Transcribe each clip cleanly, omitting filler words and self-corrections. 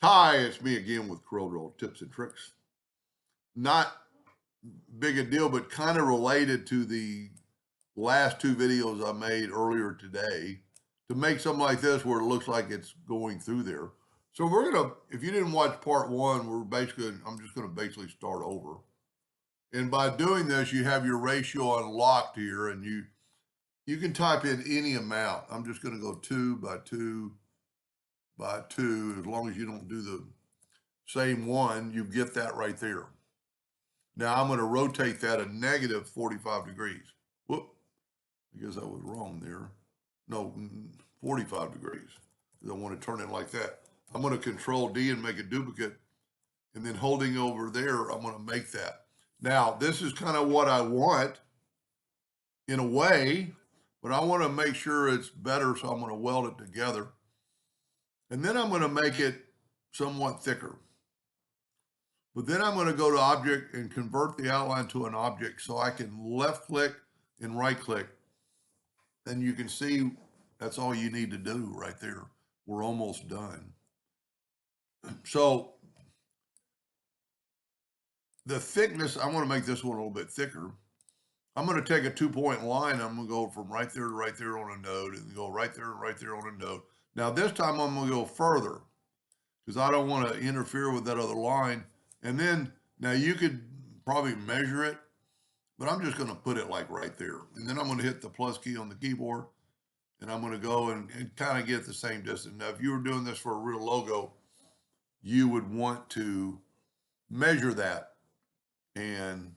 Hi, it's me again with Corel tips and tricks. Not big a deal, but kind of related to the last two videos I made earlier today to make something like this where it looks like it's going through there. So we're gonna, if you didn't watch part one, I'm just gonna basically start over. And by doing this, you have your ratio unlocked here, and you can type in any amount. I'm just gonna go 2 by 2 by 2, as long as you don't do the same one, you get that right there. Now I'm going to rotate that a negative 45 degrees. Whoop, I guess I was wrong there. No, 45 degrees. I want to turn it like that. I'm going to control D and make a duplicate. And then holding over there, I'm going to make that. Now, this is kind of what I want in a way, but I want to make sure it's better. So I'm going to weld it together. And then I'm going to make it somewhat thicker. But then I'm going to go to object and convert the outline to an object so I can left click and right click. And you can see that's all you need to do right there. We're almost done. So the thickness, I want to make this one a little bit thicker. I'm going to take a 2-point line. I'm going to go from right there to right there on a node and go right there and right there on a node. Now this time I'm going to go further because I don't want to interfere with that other line. And then now you could probably measure it, but I'm just going to put it like right there. And then I'm going to hit the plus key on the keyboard and I'm going to go and kind of get the same distance. Now, if you were doing this for a real logo, you would want to measure that and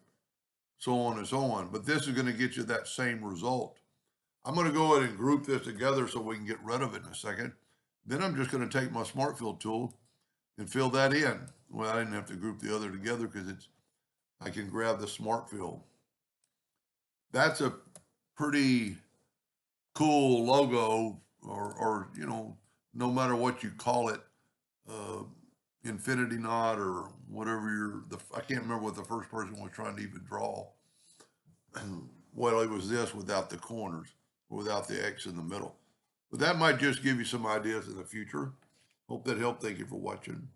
so on and so on. But this is going to get you that same result. I'm going to go ahead and group this together so we can get rid of it in a second. Then I'm just going to take my Smart Fill tool and fill that in. Well, I didn't have to group the other together because I can grab the Smart Fill. That's a pretty cool logo, or no matter what you call it, uh, infinity knot or whatever I can't remember what the first person was trying to even draw. Well, it was this without the corners, without the X in the middle. But that might just give you some ideas in the future. Hope that helped. Thank you for watching.